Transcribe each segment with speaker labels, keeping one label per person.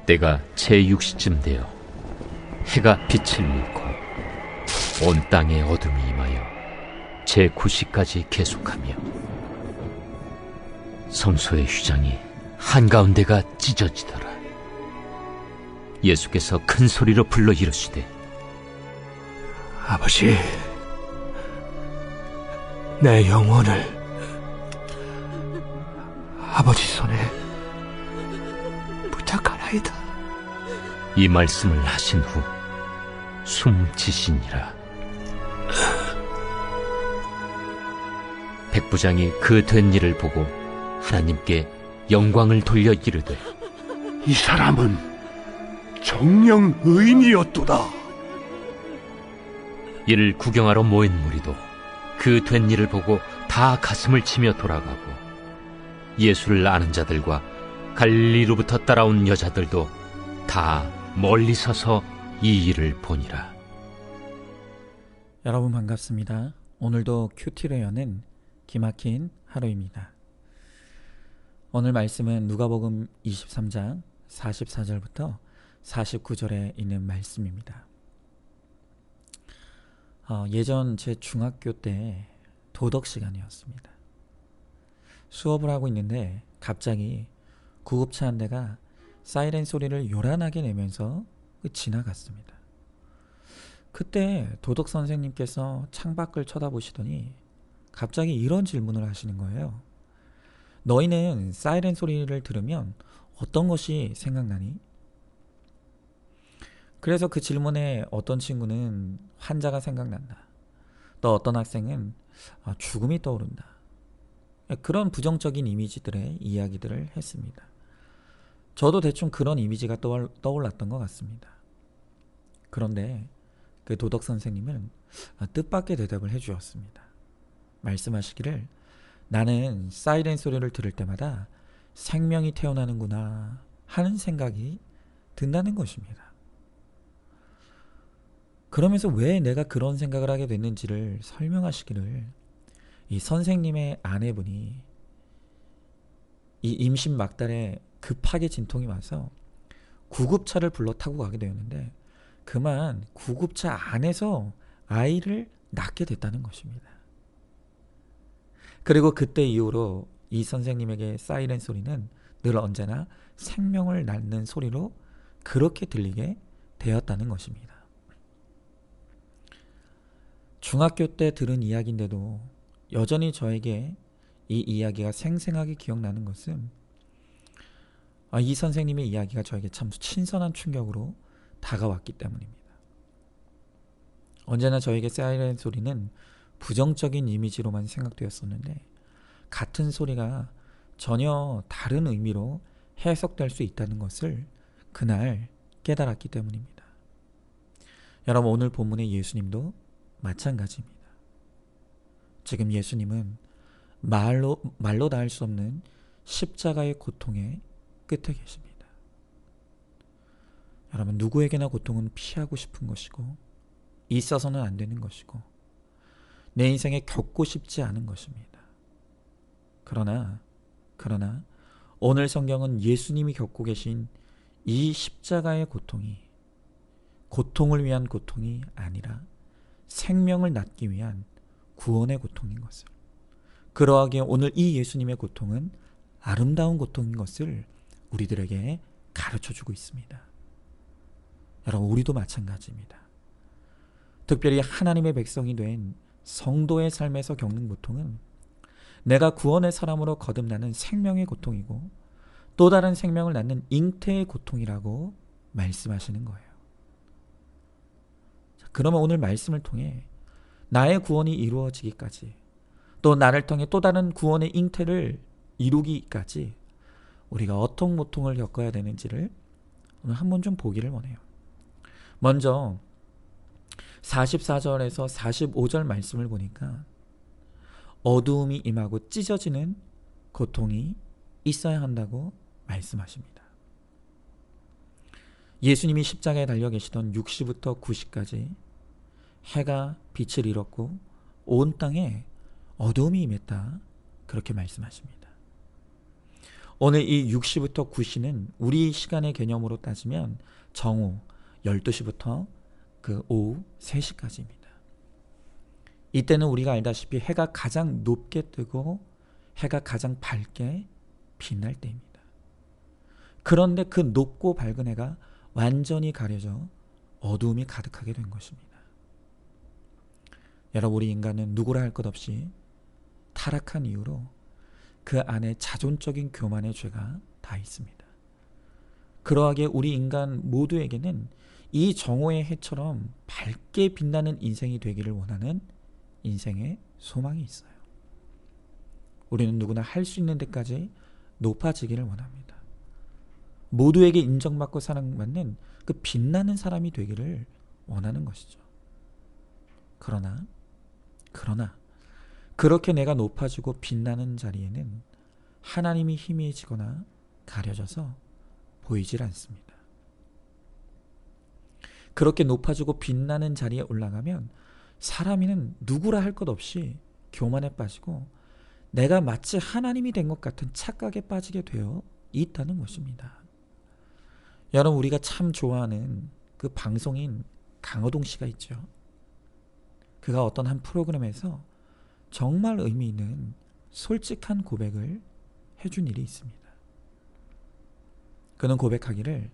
Speaker 1: 때가 제6시쯤 되어 해가 빛을 잃고 온 땅에 어둠이 임하여 제9시까지 계속하며 성소의 휘장이 한가운데가 찢어지더라. 예수께서 큰 소리로 불러 이르시되,
Speaker 2: 아버지, 내 영혼을 아버지 손에 부탁하나이다.
Speaker 1: 이 말씀을 하신 후 숨지시니라. 백부장이 그 된 일을 보고 하나님께 영광을 돌려 이르되,
Speaker 2: 이 사람은 정령 의인이었도다.
Speaker 1: 이를 구경하러 모인 무리도 그 된 일을 보고 다 가슴을 치며 돌아가고, 예수를 아는 자들과 갈릴리로부터 따라온 여자들도 다 멀리 서서 이 일을 보니라.
Speaker 3: 여러분 반갑습니다. 오늘도 큐티를 여는 기막힌 하루입니다. 오늘 말씀은 누가복음 23장 44절부터 49절에 있는 말씀입니다. 예전 제 중학교 때 도덕 시간이었습니다. 수업을 하고 있는데 갑자기 구급차 한 대가 사이렌 소리를 요란하게 내면서 지나갔습니다. 그때 도덕 선생님께서 창밖을 쳐다보시더니 갑자기 이런 질문을 하시는 거예요. 너희는 사이렌 소리를 들으면 어떤 것이 생각나니? 그래서 그 질문에 어떤 친구는 환자가 생각난다. 또 어떤 학생은 죽음이 떠오른다. 그런 부정적인 이미지들의 이야기들을 했습니다. 저도 대충 그런 이미지가 떠올랐던 것 같습니다. 그런데 그 도덕 선생님은 뜻밖의 대답을 해주었습니다. 말씀하시기를, 나는 사이렌 소리를 들을 때마다 생명이 태어나는구나 하는 생각이 든다는 것입니다. 그러면서 왜 내가 그런 생각을 하게 됐는지를 설명하시기를, 이 선생님의 아내분이 이 임신 막달에 급하게 진통이 와서 구급차를 불러 타고 가게 되었는데, 그만 구급차 안에서 아이를 낳게 됐다는 것입니다. 그리고 그때 이후로 이 선생님에게 사이렌 소리는 늘 언제나 생명을 낳는 소리로 그렇게 들리게 되었다는 것입니다. 중학교 때 들은 이야기인데도 여전히 저에게 이 이야기가 생생하게 기억나는 것은, 이 선생님의 이야기가 저에게 참 신선한 충격으로 다가왔기 때문입니다. 언제나 저에게 사이렌 소리는 부정적인 이미지로만 생각되었었는데, 같은 소리가 전혀 다른 의미로 해석될 수 있다는 것을 그날 깨달았기 때문입니다. 여러분, 오늘 본문의 예수님도 마찬가지입니다. 지금 예수님은 말로 닿을 수 없는 십자가의 고통의 끝에 계십니다. 여러분, 누구에게나 고통은 피하고 싶은 것이고 있어서는 안 되는 것이고 내 인생에 겪고 싶지 않은 것입니다. 그러나 오늘 성경은 예수님이 겪고 계신 이 십자가의 고통이 고통을 위한 고통이 아니라 생명을 낳기 위한 구원의 고통인 것을, 그러하기에 오늘 이 예수님의 고통은 아름다운 고통인 것을 우리들에게 가르쳐주고 있습니다. 여러분, 우리도 마찬가지입니다. 특별히 하나님의 백성이 된 성도의 삶에서 겪는 고통은 내가 구원의 사람으로 거듭나는 생명의 고통이고 또 다른 생명을 낳는 잉태의 고통이라고 말씀하시는 거예요. 그러면 오늘 말씀을 통해 나의 구원이 이루어지기까지, 또 나를 통해 또 다른 구원의 잉태를 이루기까지 우리가 어떤 고통을 겪어야 되는지를 오늘 한번 좀 보기를 원해요. 먼저 44절에서 45절 말씀을 보니까 어두움이 임하고 찢어지는 고통이 있어야 한다고 말씀하십니다. 예수님이 십자가에 달려 계시던 6시부터 9시까지 해가 빛을 잃었고 온 땅에 어두움이 임했다, 그렇게 말씀하십니다. 오늘 이 6시부터 9시는 우리 시간의 개념으로 따지면 정오 12시부터 그 오후 3시까지입니다. 이때는 우리가 알다시피 해가 가장 높게 뜨고 해가 가장 밝게 빛날 때입니다. 그런데 그 높고 밝은 해가 완전히 가려져 어두움이 가득하게 된 것입니다. 여러분, 우리 인간은 누구라 할 것 없이 타락한 이유로 그 안에 자존적인 교만의 죄가 다 있습니다. 그러하기에 우리 인간 모두에게는 이 정오의 해처럼 밝게 빛나는 인생이 되기를 원하는 인생의 소망이 있어요. 우리는 누구나 할 수 있는 데까지 높아지기를 원합니다. 모두에게 인정받고 사랑받는 그 빛나는 사람이 되기를 원하는 것이죠. 그러나 그렇게 내가 높아지고 빛나는 자리에는 하나님이 희미해지거나 가려져서 보이질 않습니다. 그렇게 높아지고 빛나는 자리에 올라가면 사람이는 누구라 할 것 없이 교만에 빠지고 내가 마치 하나님이 된 것 같은 착각에 빠지게 되어 있다는 것입니다. 여러분, 우리가 참 좋아하는 그 방송인 강호동 씨가 있죠. 그가 어떤 한 프로그램에서 정말 의미 있는 솔직한 고백을 해준 일이 있습니다. 그는 고백하기를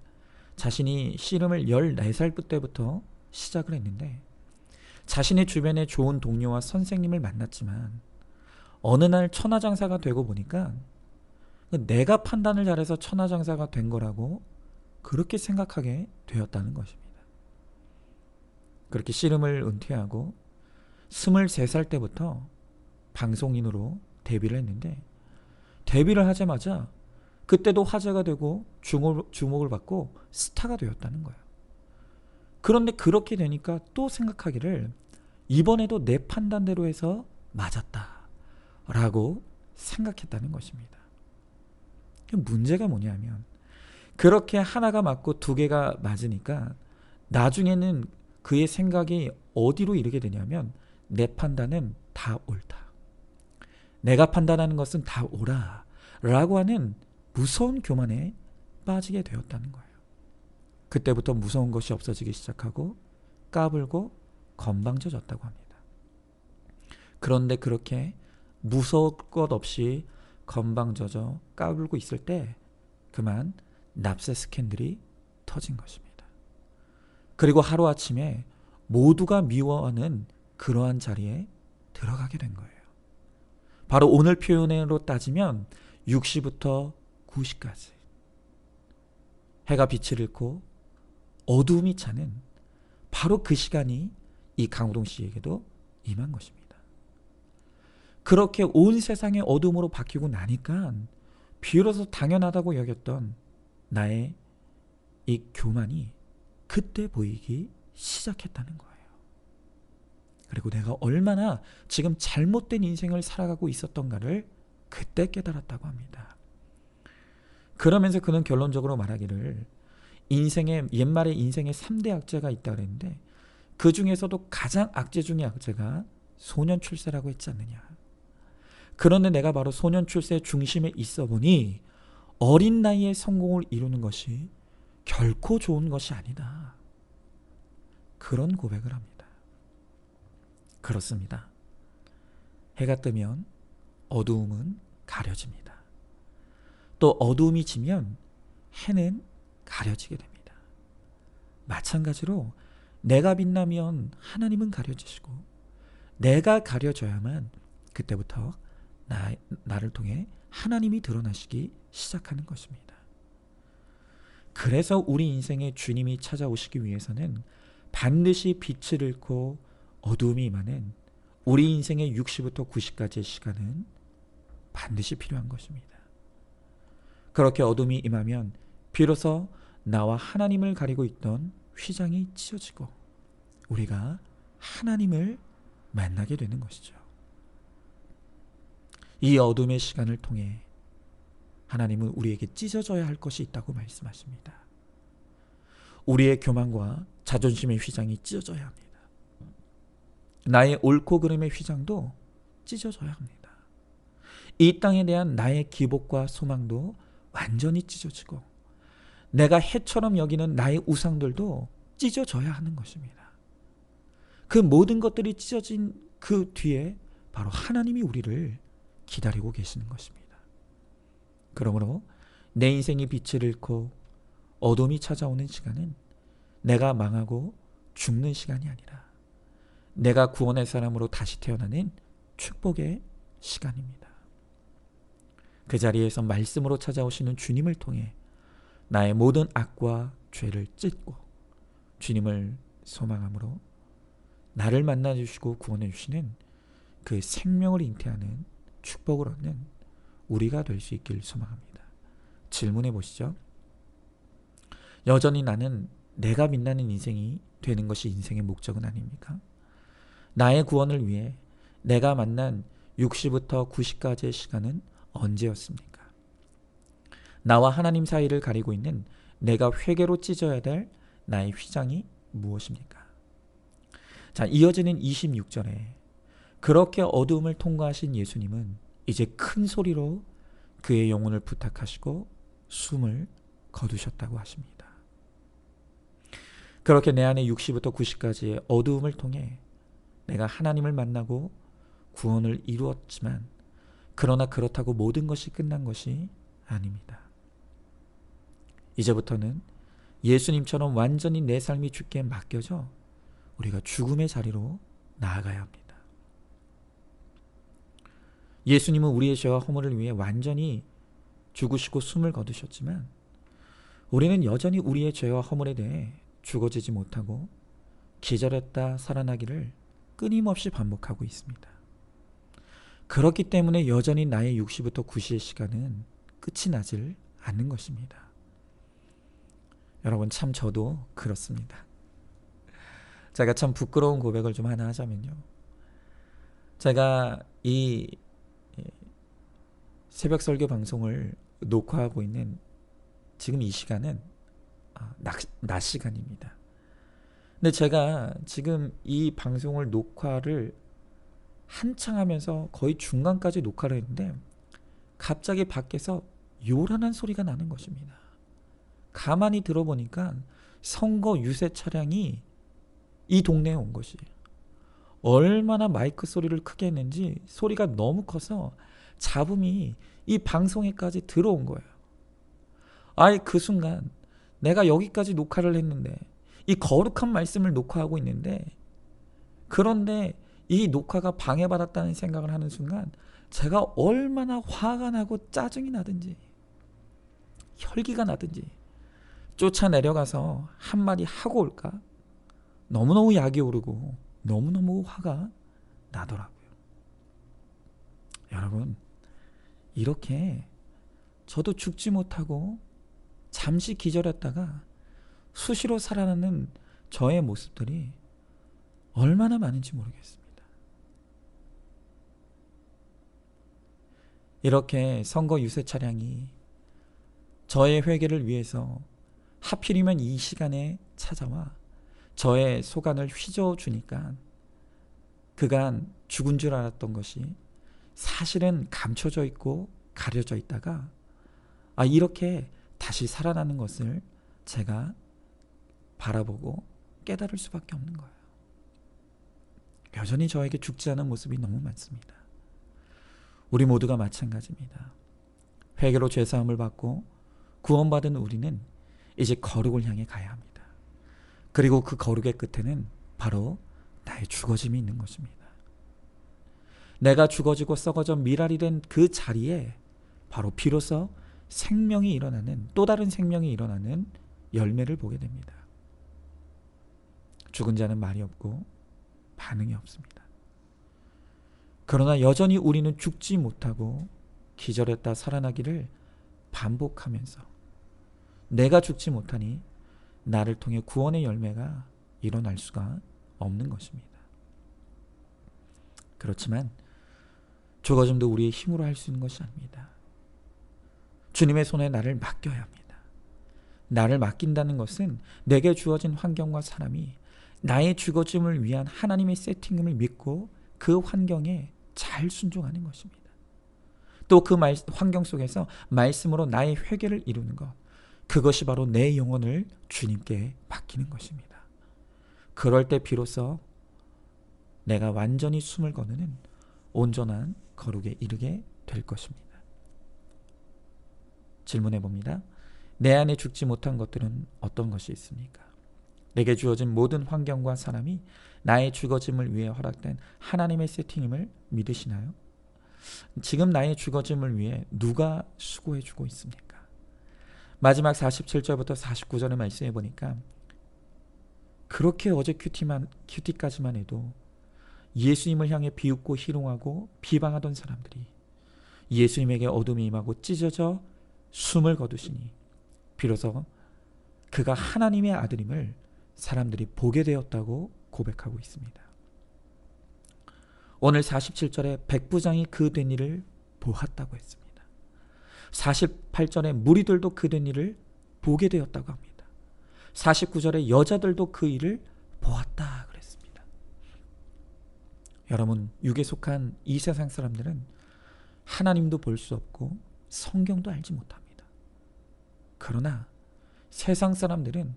Speaker 3: 자신이 씨름을 14살 때부터 시작을 했는데 자신의 주변에 좋은 동료와 선생님을 만났지만 어느 날 천하장사가 되고 보니까 내가 판단을 잘해서 천하장사가 된 거라고 그렇게 생각하게 되었다는 것입니다. 그렇게 씨름을 은퇴하고 23살 때부터 방송인으로 데뷔를 했는데 데뷔를 하자마자 그때도 화제가 되고 주목을 받고 스타가 되었다는 거예요. 그런데 그렇게 되니까 또 생각하기를 이번에도 내 판단대로 해서 맞았다 라고 생각했다는 것입니다. 문제가 뭐냐면 그렇게 하나가 맞고 두 개가 맞으니까 나중에는 그의 생각이 어디로 이르게 되냐면 내 판단은 다 옳다. 내가 판단하는 것은 다 옳아 라고 하는 무서운 교만에 빠지게 되었다는 거예요. 그때부터 무서운 것이 없어지기 시작하고 까불고 건방져졌다고 합니다. 그런데 그렇게 무서울 것 없이 건방져져 까불고 있을 때 그만 납세 스캔들이 터진 것입니다. 그리고 하루아침에 모두가 미워하는 그러한 자리에 들어가게 된 거예요. 바로 오늘 표현으로 따지면 6시부터 9시까지 해가 빛을 잃고 어두움이 차는 바로 그 시간이 이 강호동 씨에게도 임한 것입니다. 그렇게 온 세상의 어둠으로 바뀌고 나니까 비로소 당연하다고 여겼던 나의 이 교만이 그때 보이기 시작했다는 거예요. 그리고 내가 얼마나 지금 잘못된 인생을 살아가고 있었던가를 그때 깨달았다고 합니다. 그러면서 그는 결론적으로 말하기를 옛말에 인생에 3대 악재가 있다고 그랬는데 그 중에서도 가장 악재 중의 악재가 소년 출세라고 했지 않느냐. 그런데 내가 바로 소년 출세의 중심에 있어 보니 어린 나이에 성공을 이루는 것이 결코 좋은 것이 아니다. 그런 고백을 합니다. 그렇습니다. 해가 뜨면 어두움은 가려집니다. 또 어두움이 지면 해는 가려지게 됩니다. 마찬가지로 내가 빛나면 하나님은 가려지시고 내가 가려져야만 그때부터 나를 통해 하나님이 드러나시기 시작하는 것입니다. 그래서 우리 인생에 주님이 찾아오시기 위해서는 반드시 빛을 잃고 어두움이 임하는 우리 인생의 6시부터 9시까지의 시간은 반드시 필요한 것입니다. 그렇게 어둠이 임하면 비로소 나와 하나님을 가리고 있던 휘장이 찢어지고 우리가 하나님을 만나게 되는 것이죠. 이 어둠의 시간을 통해 하나님은 우리에게 찢어져야 할 것이 있다고 말씀하십니다. 우리의 교만과 자존심의 휘장이 찢어져야 합니다. 나의 옳고 그름의 휘장도 찢어져야 합니다. 이 땅에 대한 나의 기복과 소망도 완전히 찢어지고 내가 해처럼 여기는 나의 우상들도 찢어져야 하는 것입니다. 그 모든 것들이 찢어진 그 뒤에 바로 하나님이 우리를 기다리고 계시는 것입니다. 그러므로 내 인생이 빛을 잃고 어둠이 찾아오는 시간은 내가 망하고 죽는 시간이 아니라 내가 구원의 사람으로 다시 태어나는 축복의 시간입니다. 그 자리에서 말씀으로 찾아오시는 주님을 통해 나의 모든 악과 죄를 찢고 주님을 소망함으로 나를 만나주시고 구원해 주시는 그 생명을 잉태하는 축복을 얻는 우리가 될 수 있길 소망합니다. 질문해 보시죠. 여전히 나는 내가 빛나는 인생이 되는 것이 인생의 목적은 아닙니까? 나의 구원을 위해 내가 만난 60부터 90까지의 시간은 언제였습니까? 나와 하나님 사이를 가리고 있는 내가 회개로 찢어야 될 나의 휘장이 무엇입니까? 자, 이어지는 26절에 그렇게 어두움을 통과하신 예수님은 이제 큰 소리로 그의 영혼을 부탁하시고 숨을 거두셨다고 하십니다. 그렇게 내 안에 60부터 90까지의 어두움을 통해 내가 하나님을 만나고 구원을 이루었지만 그러나 그렇다고 모든 것이 끝난 것이 아닙니다. 이제부터는 예수님처럼 완전히 내 삶이 주께 맡겨져 우리가 죽음의 자리로 나아가야 합니다. 예수님은 우리의 죄와 허물을 위해 완전히 죽으시고 숨을 거두셨지만 우리는 여전히 우리의 죄와 허물에 대해 죽어지지 못하고 기절했다 살아나기를 끊임없이 반복하고 있습니다. 그렇기 때문에 여전히 나의 60부터 90의 시간은 끝이 나질 않는 것입니다. 여러분, 참 저도 그렇습니다. 제가 참 부끄러운 고백을 좀 하나 하자면요. 제가 이 새벽 설교 방송을 녹화하고 있는 지금 이 시간은 낮 시간입니다. 근데 제가 지금 이 방송을 녹화를 한창 하면서 거의 중간까지 녹화를 했는데 갑자기 밖에서 요란한 소리가 나는 것입니다. 가만히 들어보니까 선거 유세 차량이 이 동네에 온 것이 얼마나 마이크 소리를 크게 했는지 소리가 너무 커서 잡음이 이 방송에까지 들어온 거예요. 아이, 그 순간 내가 여기까지 녹화를 했는데 이 거룩한 말씀을 녹화하고 있는데 그런데 이 녹화가 방해받았다는 생각을 하는 순간 제가 얼마나 화가 나고 짜증이 나든지 혈기가 나든지 쫓아내려가서 한마디 하고 올까 너무너무 약이 오르고 너무너무 화가 나더라고요. 여러분, 이렇게 저도 죽지 못하고 잠시 기절했다가 수시로 살아나는 저의 모습들이 얼마나 많은지 모르겠습니다. 이렇게 선거 유세 차량이 저의 회개를 위해서 하필이면 이 시간에 찾아와 저의 소관을 휘저어주니까 그간 죽은 줄 알았던 것이 사실은 감춰져 있고 가려져 있다가 이렇게 다시 살아나는 것을 제가 바라보고 깨달을 수밖에 없는 거예요. 여전히 저에게 죽지 않은 모습이 너무 많습니다. 우리 모두가 마찬가지입니다. 회개로 죄사함을 받고 구원받은 우리는 이제 거룩을 향해 가야 합니다. 그리고 그 거룩의 끝에는 바로 나의 죽어짐이 있는 것입니다. 내가 죽어지고 썩어져 미랄이 된 그 자리에 바로 비로소 생명이 일어나는, 또 다른 생명이 일어나는 열매를 보게 됩니다. 죽은 자는 말이 없고 반응이 없습니다. 그러나 여전히 우리는 죽지 못하고 기절했다 살아나기를 반복하면서 내가 죽지 못하니 나를 통해 구원의 열매가 일어날 수가 없는 것입니다. 그렇지만 죽어짐도 우리의 힘으로 할 수 있는 것이 아닙니다. 주님의 손에 나를 맡겨야 합니다. 나를 맡긴다는 것은 내게 주어진 환경과 사람이 나의 죽어짐을 위한 하나님의 세팅을 믿고 그 환경에 잘 순종하는 것입니다. 또 그 환경 속에서 말씀으로 나의 회개를 이루는 것, 그것이 바로 내 영혼을 주님께 맡기는 것입니다. 그럴 때 비로소 내가 완전히 숨을 거두는 온전한 거룩에 이르게 될 것입니다. 질문해 봅니다. 내 안에 죽지 못한 것들은 어떤 것이 있습니까? 내게 주어진 모든 환경과 사람이 나의 죽어짐을 위해 허락된 하나님의 세팅임을 믿으시나요? 지금 나의 죽어짐을 위해 누가 수고해주고 있습니까? 마지막 47절부터 49절의 말씀해 보니까 그렇게 어제 큐티까지만 해도 예수님을 향해 비웃고 희롱하고 비방하던 사람들이 예수님에게 어둠이 임하고 찢어져 숨을 거두시니 비로소 그가 하나님의 아들임을 사람들이 보게 되었다고 고백하고 있습니다. 오늘 47절에 백부장이 그 된 일을 보았다고 했습니다. 48절에 무리들도 그 된 일을 보게 되었다고 합니다. 49절에 여자들도 그 일을 보았다 그랬습니다. 여러분, 육에 속한 이 세상 사람들은 하나님도 볼 수 없고 성경도 알지 못합니다. 그러나 세상 사람들은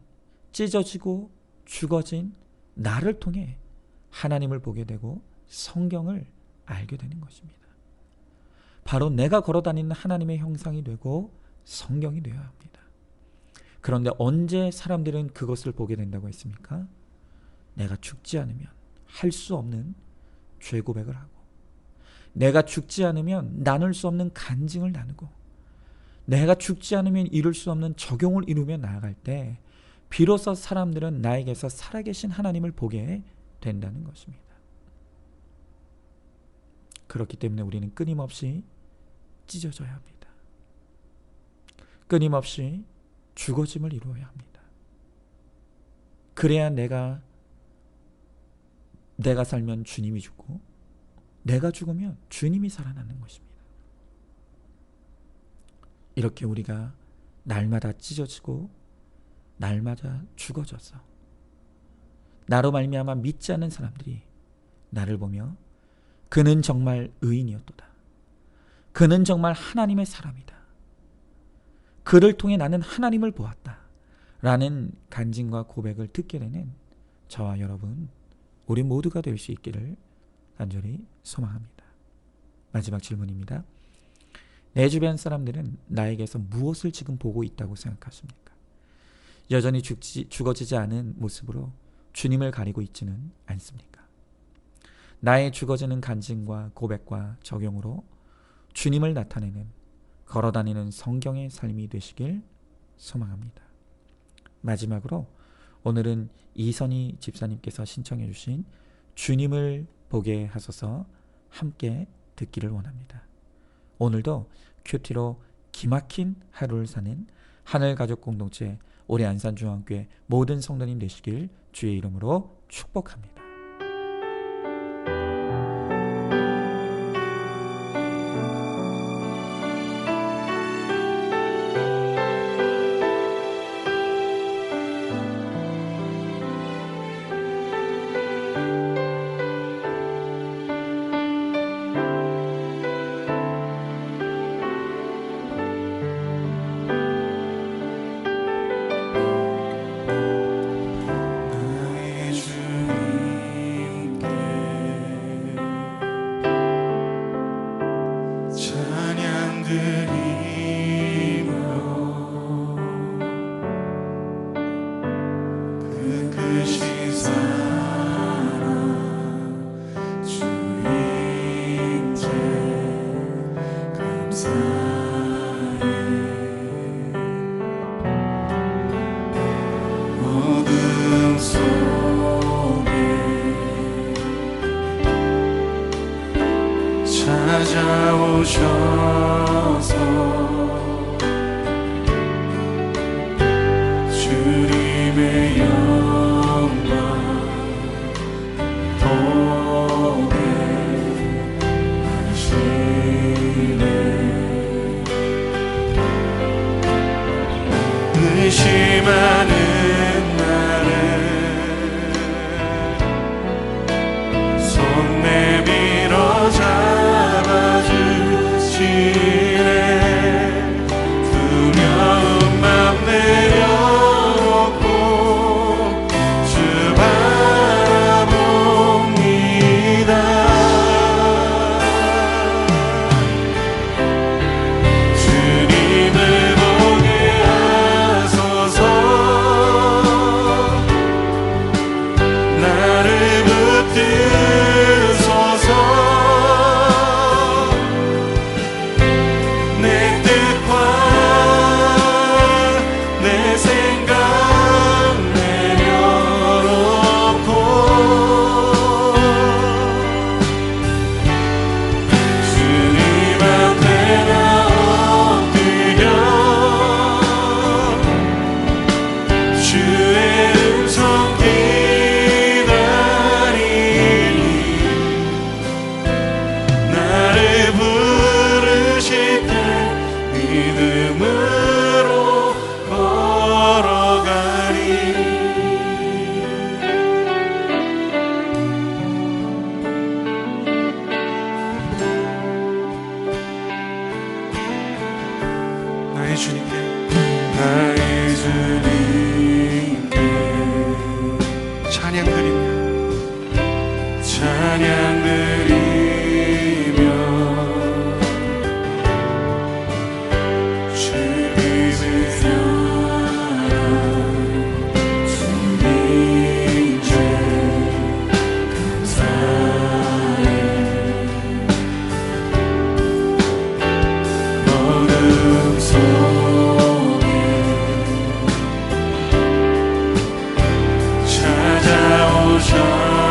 Speaker 3: 찢어지고 죽어진 나를 통해 하나님을 보게 되고 성경을 알게 되는 것입니다. 바로 내가 걸어다니는 하나님의 형상이 되고 성경이 되어야 합니다. 그런데 언제 사람들은 그것을 보게 된다고 했습니까? 내가 죽지 않으면 할 수 없는 죄 고백을 하고, 내가 죽지 않으면 나눌 수 없는 간증을 나누고, 내가 죽지 않으면 이룰 수 없는 적용을 이루며 나아갈 때 비로소 사람들은 나에게서 살아계신 하나님을 보게 된다는 것입니다. 그렇기 때문에 우리는 끊임없이 찢어져야 합니다. 끊임없이 죽어짐을 이루어야 합니다. 그래야 내가 살면 주님이 죽고 내가 죽으면 주님이 살아나는 것입니다. 이렇게 우리가 날마다 찢어지고 날마다 죽어져서 나로 말미암아 믿지 않는 사람들이 나를 보며 그는 정말 의인이었도다, 그는 정말 하나님의 사람이다, 그를 통해 나는 하나님을 보았다 라는 간증과 고백을 듣게 되는 저와 여러분, 우리 모두가 될 수 있기를 간절히 소망합니다. 마지막 질문입니다. 내 주변 사람들은 나에게서 무엇을 지금 보고 있다고 생각하십니까? 여전히 죽어지지 않은 모습으로 주님을 가리고 있지는 않습니까? 나의 죽어지는 간증과 고백과 적용으로 주님을 나타내는 걸어다니는 성경의 삶이 되시길 소망합니다. 마지막으로 오늘은 이선희 집사님께서 신청해 주신 주님을 보게 하소서 함께 듣기를 원합니다. 오늘도 큐티로 기막힌 하루를 사는 하늘가족 공동체 올해 안산중앙교회 모든 성도님 되시길 주의 이름으로 축복합니다.
Speaker 4: 찾아오셔서 주님의 영광 보게 하시네. 의심하는 나를 손 내밀어 잡아주시 자